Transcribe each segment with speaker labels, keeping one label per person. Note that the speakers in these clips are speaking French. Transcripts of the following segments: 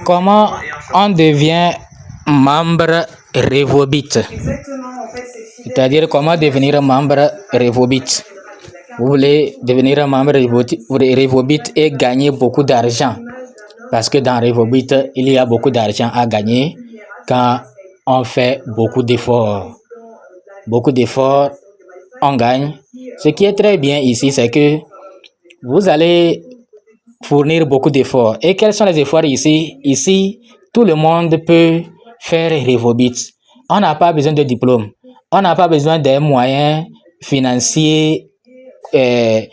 Speaker 1: Comment on devient membre Revobit? C'est-à-dire comment devenir membre Revobit? Vous voulez devenir un membre Revobit et gagner beaucoup d'argent. Parce que dans Revobit, il y a beaucoup d'argent à gagner quand on fait beaucoup d'efforts. Beaucoup d'efforts, on gagne. Ce qui est très bien ici, c'est que vous allez fournir beaucoup d'efforts. Et quels sont les efforts ici? Ici, tout le monde peut faire Revobit. On n'a pas besoin de diplôme. On n'a pas besoin des moyens financiers très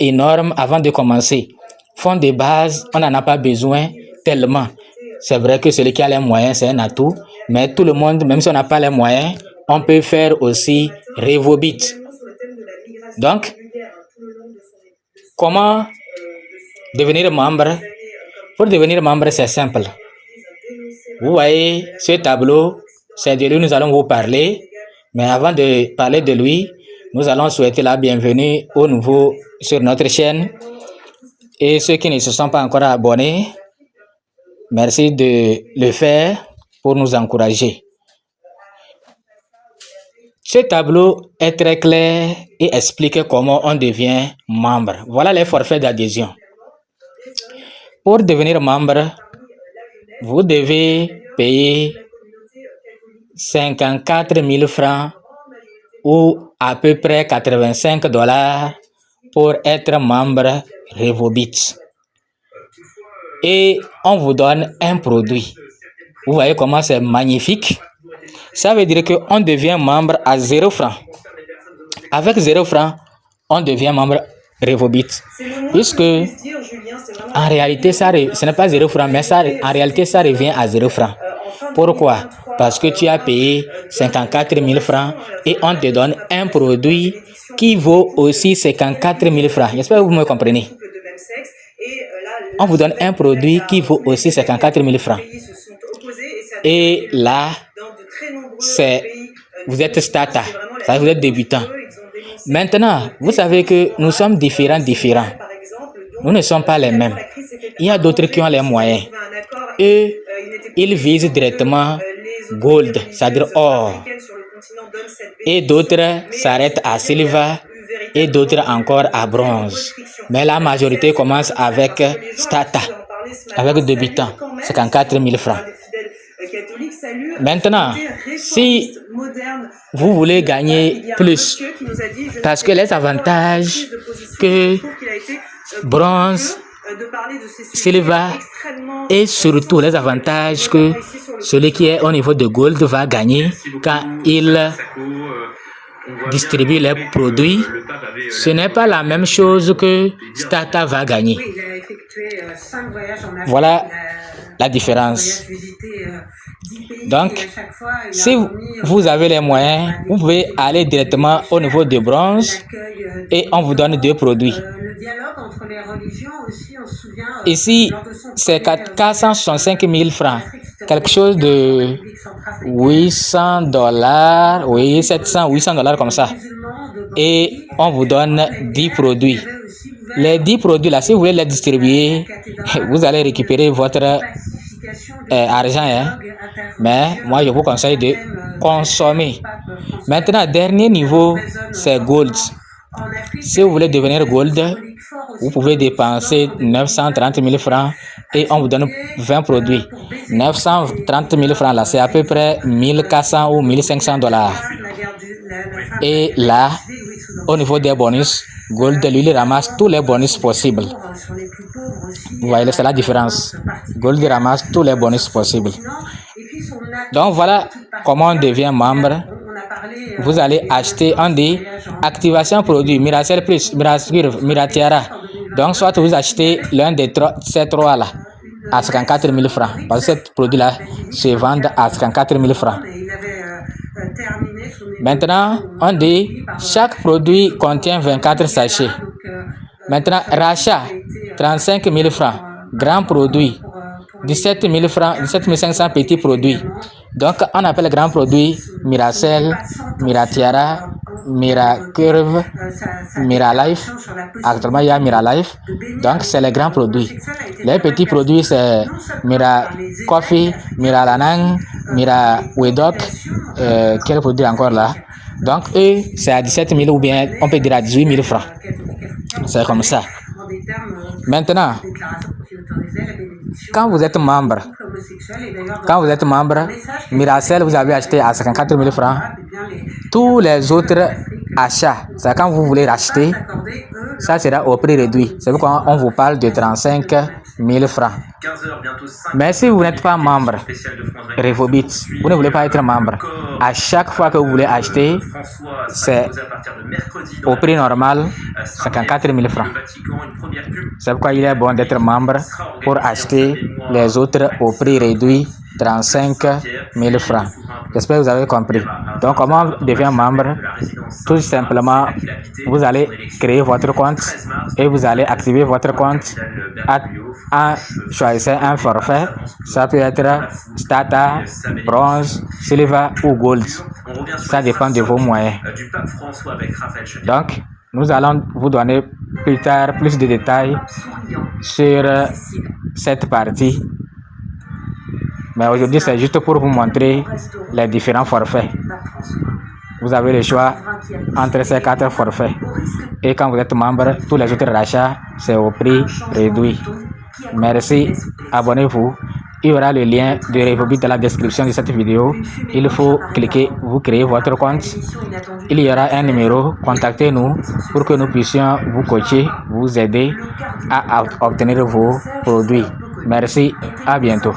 Speaker 1: énormes avant de commencer. Fonds de base, on n'en a pas besoin tellement. C'est vrai que celui qui a les moyens, c'est un atout. Mais tout le monde, même si on n'a pas les moyens, on peut faire aussi Revobit. Donc, comment devenir membre? Pour devenir membre, c'est simple. Vous voyez ce tableau, c'est de lui nous allons vous parler. Mais avant de parler de lui, nous allons souhaiter la bienvenue aux nouveaux sur notre chaîne. Et ceux qui ne se sont pas encore abonnés, merci de le faire pour nous encourager. Ce tableau est très clair et explique comment on devient membre. Voilà les forfaits d'adhésion. Pour devenir membre, vous devez payer 54 000 francs ou à peu près 85 $ pour être membre Revobit. Et on vous donne un produit. Vous voyez comment c'est magnifique? Ça veut dire qu'on devient membre à 0 francs. Avec 0 francs, on devient membre Revobit. Puisque en réalité, ce n'est pas 0 francs, mais en réalité, ça revient à 0 francs. Pourquoi? Parce que tu as payé 54 000 francs et on te donne un produit qui vaut aussi 54 000 francs. J'espère que vous me comprenez. On vous donne un produit qui vaut aussi 54 000 francs. Et là, vous êtes starter, vous êtes débutant. Maintenant, vous savez que nous sommes différents. Nous ne sommes pas les mêmes. Il y a d'autres qui ont les moyens. Eux, ils visent directement gold, c'est-à-dire or. Et d'autres s'arrêtent à silver et d'autres encore à bronze. Mais la majorité commence avec starter, avec débutant, 54 000 francs. Maintenant, si vous voulez gagner plus, parce que les avantages que bronze, silver et surtout les avantages que celui qui est au niveau de gold va gagner quand il distribue les produits, ce n'est pas la même chose que Starter va gagner. Voilà la différence. Donc, si vous avez les moyens, vous pouvez aller directement au niveau de bronze et on vous donne 2 produits. Ici, c'est 465 000 francs, quelque chose de 800 $, oui, 700, 800 $ comme ça. Et on vous donne 10 produits. Les 10 produits là, si vous voulez les distribuer, vous allez récupérer votre argent, hein? Mais moi je vous conseille de consommer. Maintenant, dernier niveau, c'est gold. Si vous voulez devenir gold, vous pouvez dépenser 930 000 francs et on vous donne 20 produits. 930 000 francs là, c'est à peu près 1400 ou 1500 $. Et là, au niveau des bonus, Gold, lui, ramasse tous les bonus possibles. Vous voyez, c'est la différence. Gold ramasse tous les bonus possibles. Donc, voilà comment on devient membre. Vous allez acheter, on dit, activation produit, Miracel Plus, Miracure, Miratiara. Donc, soit vous achetez l'un de ces trois là à 54 000 francs. Parce que ce produit-là se vend à 54 000 francs. Maintenant, on dit chaque produit contient 24 sachets. Maintenant, rachat 35 000 francs, grand produit 17 000 francs, 17 500 petits produits. Donc, on appelle grand produit Miracel, Miratiara, Miracurve, Miralife. Actuellement, il y a Miralife. Donc, c'est les grands produits. Les petits produits, c'est Mira Coffee, Mira Lanang, Mira Wedok. Quel produit encore là? Donc, eux, c'est à 17 000 ou bien on peut dire à 18 000 francs. C'est comme ça. Maintenant, quand vous êtes membre, Miracell, vous avez acheté à 54 000 francs. Tous les autres achats, c'est quand vous voulez racheter, ça sera au prix réduit. C'est pourquoi on vous parle de 35 000 francs. Mais si vous n'êtes pas membre Revobit, vous ne voulez pas être membre, à chaque fois que vous voulez acheter, c'est au prix normal 54 000 francs. C'est pourquoi il est bon d'être membre pour acheter les autres au prix réduit 35 000 francs. J'espère que vous avez compris. Donc, comment devenir membre? Tout simplement, vous allez créer votre compte et vous allez activer votre compte en choisissant un forfait. Ça peut être Starter, Bronze, Silver ou Gold. Ça dépend de vos moyens. Donc, nous allons vous donner plus tard plus de détails sur cette partie. Mais aujourd'hui, c'est juste pour vous montrer les différents forfaits. Vous avez le choix entre ces 4 forfaits. Et quand vous êtes membre, tous les autres rachats, c'est au prix réduit. Merci, abonnez-vous. Il y aura le lien de Revobit dans la description de cette vidéo. Il faut cliquer, vous créez votre compte. Il y aura un numéro, contactez-nous pour que nous puissions vous coacher, vous aider à obtenir vos produits. Merci, à bientôt.